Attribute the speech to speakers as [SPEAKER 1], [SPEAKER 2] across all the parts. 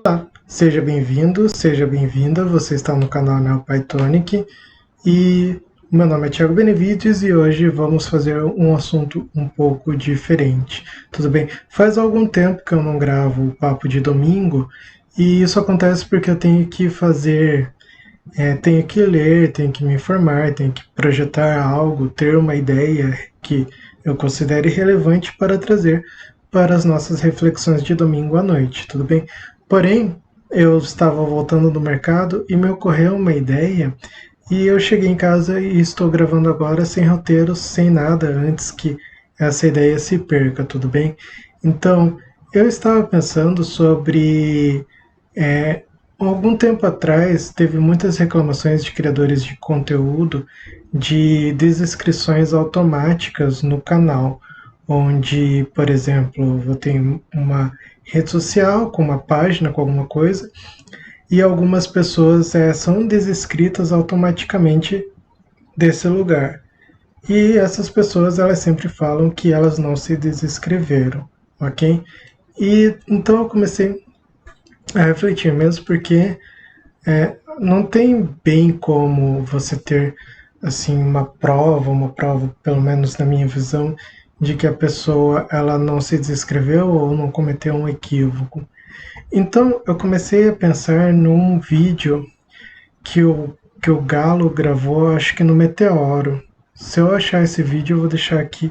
[SPEAKER 1] Olá, seja bem-vindo, seja bem-vinda. Você está no canal NeoPythonic e meu nome é Thiago Benevides e hoje vamos fazer um assunto um pouco diferente. Tudo bem? Faz algum tempo que eu não gravo o Papo de Domingo e isso acontece porque eu tenho que fazer, tenho que ler, tenho que me informar, tenho que projetar algo, ter uma ideia que eu considere relevante para trazer para as nossas reflexões de domingo à noite, tudo bem? Porém, eu estava voltando do mercado e me ocorreu uma ideia e eu cheguei em casa e estou gravando agora sem roteiro, sem nada, antes que essa ideia se perca, tudo bem? Então, eu estava pensando sobre. Algum tempo atrás, teve muitas reclamações de criadores de conteúdo de desinscrições automáticas no canal, onde, por exemplo, eu tenho uma rede social com uma página com alguma coisa e algumas pessoas são desinscritas automaticamente desse lugar. E essas pessoas elas sempre falam que elas não se desinscreveram, ok? E então eu comecei a refletir mesmo porque não tem bem como você ter assim uma prova, pelo menos na minha visão, de que a pessoa ela não se desescreveu ou não cometeu um equívoco. Então eu comecei a pensar num vídeo que o Galo gravou, acho que no Meteoro. Se eu achar esse vídeo, eu vou deixar aqui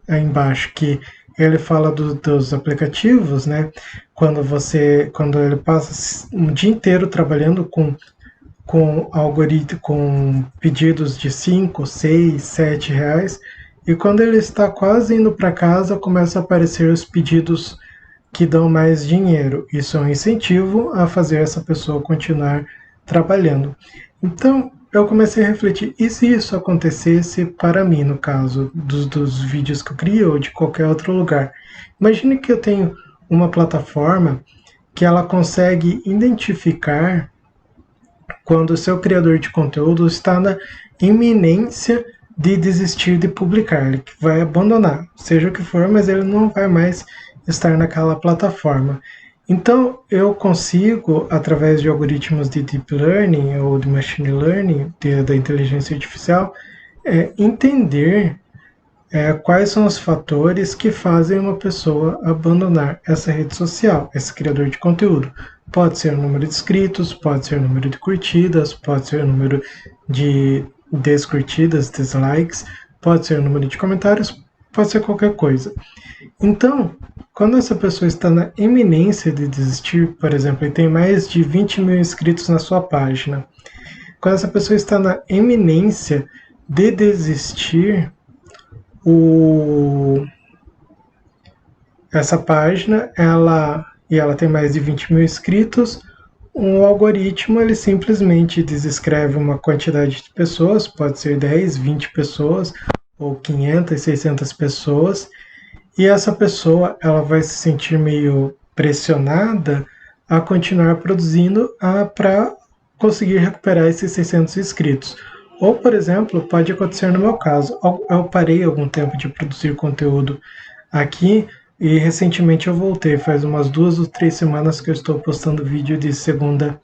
[SPEAKER 1] embaixo, que ele fala dos aplicativos, né? Quando ele passa um dia inteiro trabalhando com algoritmo, com pedidos de 5, 6, 7 reais, e quando ele está quase indo para casa, começa a aparecer os pedidos que dão mais dinheiro. Isso é um incentivo a fazer essa pessoa continuar trabalhando. Então, eu comecei a refletir, e se isso acontecesse para mim, no caso dos vídeos que eu crio ou de qualquer outro lugar? Imagine que eu tenho uma plataforma que ela consegue identificar quando o seu criador de conteúdo está na iminência de desistir de publicar, ele vai abandonar, seja o que for, mas ele não vai mais estar naquela plataforma. Então, eu consigo, através de algoritmos de deep learning ou de machine learning, da inteligência artificial, entender quais são os fatores que fazem uma pessoa abandonar essa rede social, esse criador de conteúdo. Pode ser o número de inscritos, pode ser o número de curtidas, pode ser o número de descurtidas, dislikes, pode ser o número de comentários, pode ser qualquer coisa. Então, quando essa pessoa está na iminência de desistir, por exemplo, e tem mais de 20 mil inscritos na sua página, quando essa pessoa está na iminência de desistir, essa página, ela tem mais de 20 mil inscritos, o algoritmo ele simplesmente desescreve uma quantidade de pessoas, pode ser 10, 20 pessoas, ou 500, 600 pessoas, e essa pessoa ela vai se sentir meio pressionada a continuar produzindo para conseguir recuperar esses 600 inscritos. Ou, por exemplo, pode acontecer no meu caso. Eu parei algum tempo de produzir conteúdo aqui e recentemente eu voltei. Faz umas 2 ou 3 semanas que eu estou postando vídeo de segunda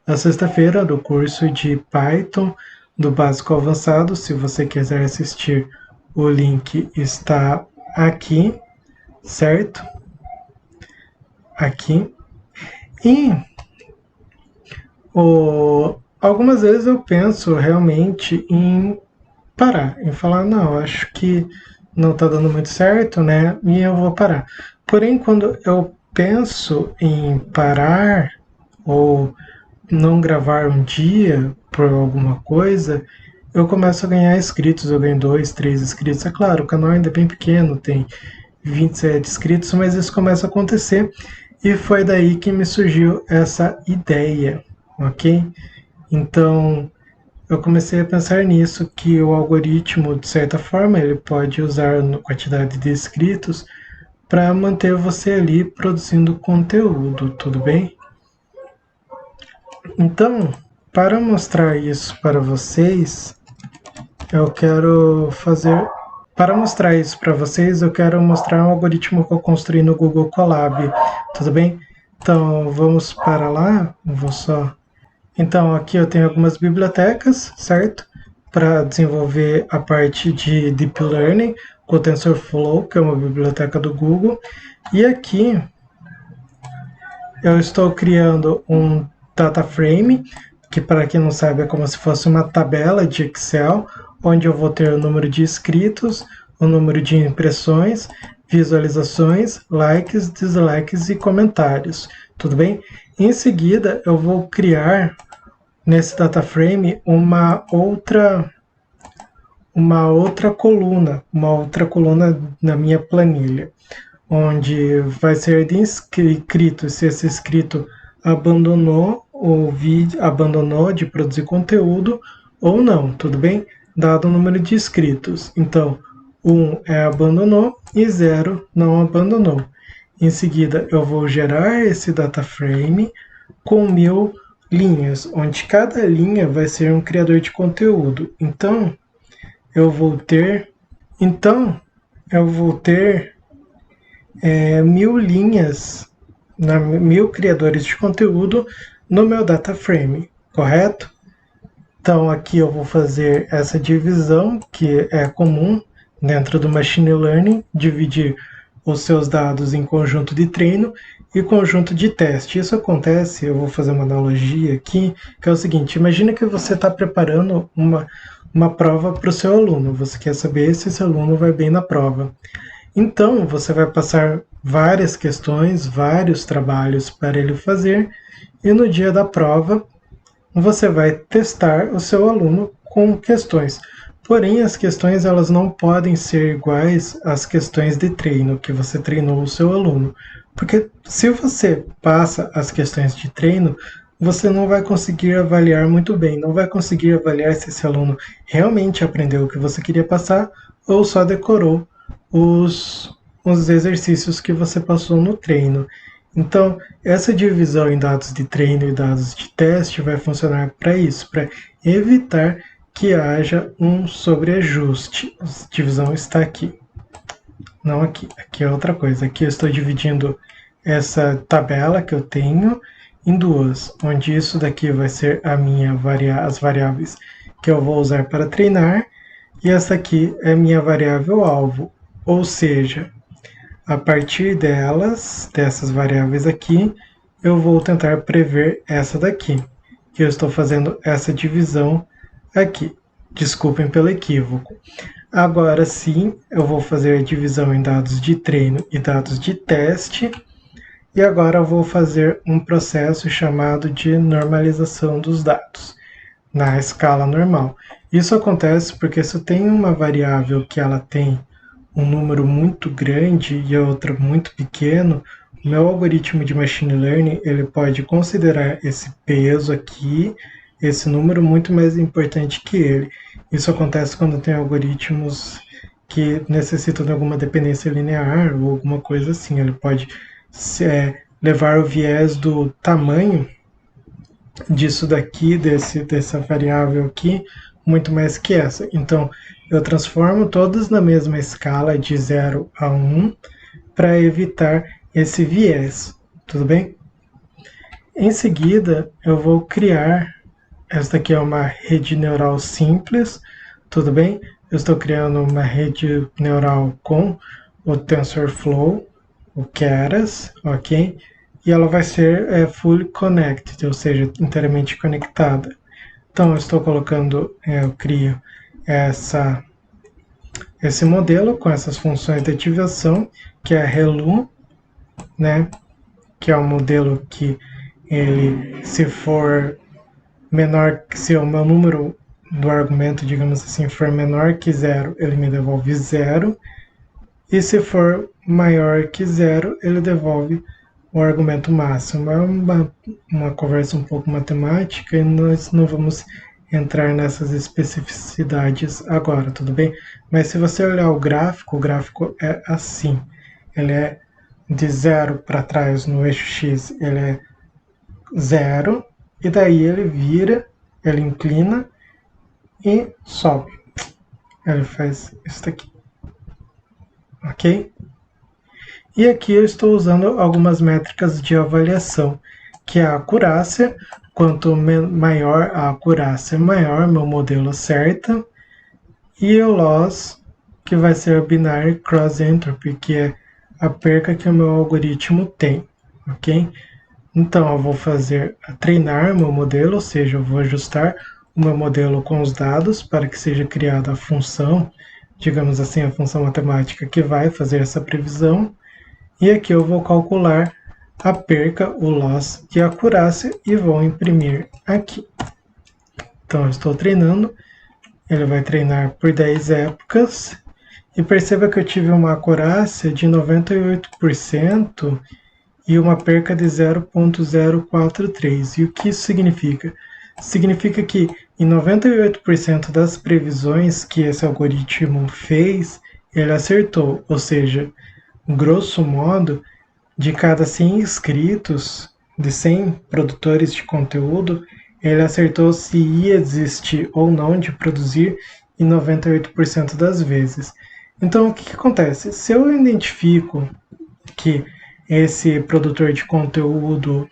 [SPEAKER 1] a sexta-feira do curso de Python do básico ao avançado. Se você quiser assistir, o link está aqui, certo? Aqui. E algumas vezes eu penso realmente em parar, em falar, não, acho que não está dando muito certo, né? E eu vou parar. Porém, quando eu penso em parar ou não gravar um dia por alguma coisa, eu começo a ganhar inscritos, eu ganho 2, 3 inscritos. É claro, o canal ainda é bem pequeno, tem 27 inscritos, mas isso começa a acontecer e foi daí que me surgiu essa ideia, ok? Então, eu comecei a pensar nisso, que o algoritmo, de certa forma, ele pode usar a quantidade de inscritos para manter você ali produzindo conteúdo, tudo bem? Então, para mostrar isso para vocês, eu quero fazer... Para mostrar isso para vocês, eu quero mostrar um algoritmo que eu construí no Google Colab, tudo bem? Então, vamos para lá, vou só... Então, aqui eu tenho algumas bibliotecas, certo? Para desenvolver a parte de Deep Learning, com o TensorFlow, que é uma biblioteca do Google. E aqui eu estou criando um data frame, que para quem não sabe é como se fosse uma tabela de Excel, onde eu vou ter o número de inscritos, o número de impressões, visualizações, likes, dislikes e comentários, tudo bem? Em seguida, eu vou criar nesse data frame uma outra coluna na minha planilha, onde vai ser de inscrito, se esse inscrito abandonou o vídeo, abandonou de produzir conteúdo ou não, tudo bem? Dado o número de inscritos. Então, 1 é abandonou e 0 não abandonou. Em seguida, eu vou gerar esse data frame com 1000 linhas, onde cada linha vai ser um criador de conteúdo. Então, eu vou ter 1000 linhas, 1000 criadores de conteúdo no meu data frame, correto? Então aqui eu vou fazer essa divisão que é comum dentro do Machine Learning, dividir os seus dados em conjunto de treino e conjunto de teste. Isso acontece, eu vou fazer uma analogia aqui, que é o seguinte: imagina que você está preparando uma prova para o seu aluno, você quer saber se esse aluno vai bem na prova. Então, você vai passar várias questões, vários trabalhos para ele fazer, e no dia da prova, você vai testar o seu aluno com questões. Porém, as questões elas não podem ser iguais às questões de treino que você treinou o seu aluno. Porque se você passa as questões de treino, você não vai conseguir avaliar muito bem, não vai conseguir avaliar se esse aluno realmente aprendeu o que você queria passar ou só decorou os exercícios que você passou no treino. Então, essa divisão em dados de treino e dados de teste vai funcionar para isso, para evitar que haja um sobreajuste. A divisão está aqui, não aqui. Aqui é outra coisa. Aqui eu estou dividindo essa tabela que eu tenho em duas, onde isso daqui vai ser as variáveis que eu vou usar para treinar, e essa aqui é minha variável alvo. Ou seja, a partir dessas variáveis aqui, eu vou tentar prever essa daqui, que eu estou fazendo essa divisão aqui. Desculpem pelo equívoco. Agora sim, eu vou fazer a divisão em dados de treino e dados de teste, e agora eu vou fazer um processo chamado de normalização dos dados na escala normal. Isso acontece porque se eu tenho uma variável que ela tem um número muito grande e a outra muito pequeno, o meu algoritmo de machine learning ele pode considerar esse peso aqui, esse número muito mais importante que ele. Isso acontece quando tem algoritmos que necessitam de alguma dependência linear ou alguma coisa assim. Ele pode levar o viés do tamanho disso daqui, dessa variável aqui, muito mais que essa. Então, eu transformo todas na mesma escala de 0 a 1 para evitar esse viés, tudo bem? Em seguida, eu vou criar, esta aqui é uma rede neural simples, tudo bem? Eu estou criando uma rede neural com o TensorFlow, o Keras, ok? E ela vai ser fully connected, ou seja, inteiramente conectada. Então, eu estou colocando, eu crio esse modelo com essas funções de ativação, que é a ReLU, né? Que é um modelo que ele, se for menor, se o meu número do argumento, digamos assim, for menor que 0, ele me devolve 0, e se for maior que 0, ele devolve o argumento máximo. É uma conversa um pouco matemática e nós não vamos entrar nessas especificidades agora, tudo bem? Mas se você olhar o gráfico é assim. Ele é de 0 para trás no eixo X, ele é 0, e daí ele vira, ele inclina e sobe. Ele faz isso daqui. Ok? E aqui eu estou usando algumas métricas de avaliação, que é a acurácia. Quanto maior a acurácia, maior meu modelo acerta. E o loss, que vai ser o binary cross entropy, que é a perca que o meu algoritmo tem, ok? Então eu vou treinar meu modelo, ou seja, eu vou ajustar o meu modelo com os dados para que seja criada a função, digamos assim, a função matemática que vai fazer essa previsão. E aqui eu vou calcular a perca, o loss e a acurácia e vou imprimir aqui. Então eu estou treinando, ele vai treinar por 10 épocas e perceba que eu tive uma acurácia de 98% e uma perca de 0,043. E o que isso significa? Significa que em 98% das previsões que esse algoritmo fez, ele acertou, ou seja, grosso modo, de cada 100 inscritos, de 100 produtores de conteúdo, ele acertou se ia desistir ou não de produzir em 98% das vezes. Então, o que acontece? Se eu identifico que esse produtor de conteúdo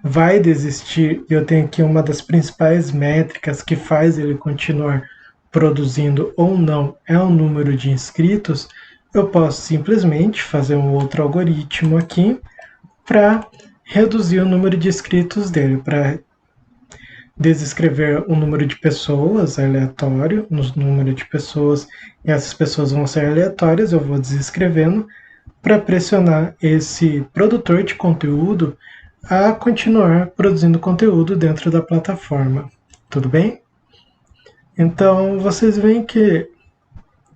[SPEAKER 1] vai desistir e eu tenho aqui uma das principais métricas que faz ele continuar produzindo ou não é o número de inscritos, eu posso simplesmente fazer um outro algoritmo aqui para reduzir o número de inscritos dele, para desescrever o número de pessoas aleatório, no número de pessoas, e essas pessoas vão ser aleatórias, eu vou desescrevendo para pressionar esse produtor de conteúdo a continuar produzindo conteúdo dentro da plataforma. Tudo bem? Então vocês veem que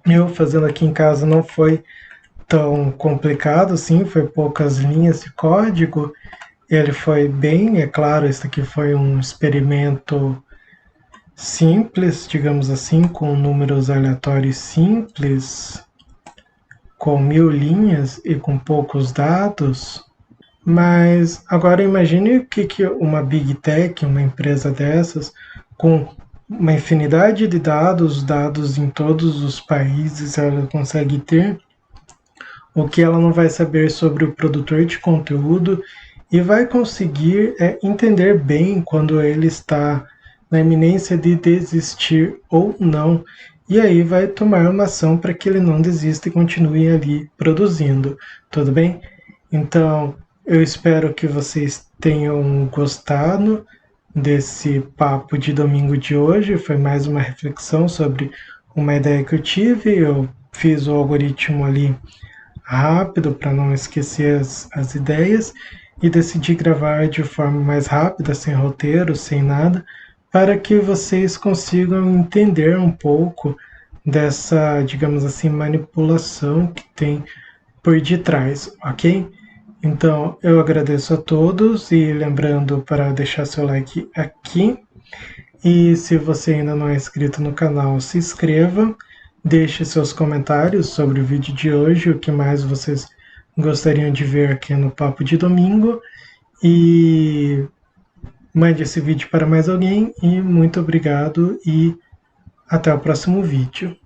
[SPEAKER 1] eu fazendo aqui em casa não foi tão complicado assim, foi poucas linhas de código. Ele foi bem, é claro, isso aqui foi um experimento simples, digamos assim, com números aleatórios simples, com 1000 linhas e com poucos dados. Mas agora imagine o que uma Big Tech, uma empresa dessas, com uma infinidade de dados em todos os países, ela consegue ter, o que ela não vai saber sobre o produtor de conteúdo e vai conseguir entender bem quando ele está na iminência de desistir ou não. E aí vai tomar uma ação para que ele não desista e continue ali produzindo. Tudo bem? Então, eu espero que vocês tenham gostado desse papo de domingo de hoje. Foi mais uma reflexão sobre uma ideia que eu tive. Eu fiz o algoritmo ali rápido para não esquecer as ideias e decidi gravar de forma mais rápida, sem roteiro, sem nada, para que vocês consigam entender um pouco dessa, digamos assim, manipulação que tem por detrás, ok? Então, eu agradeço a todos e lembrando para deixar seu like aqui. E se você ainda não é inscrito no canal, se inscreva, deixe seus comentários sobre o vídeo de hoje, o que mais vocês gostariam de ver aqui no Papo de Domingo. E mande esse vídeo para mais alguém. E muito obrigado e até o próximo vídeo.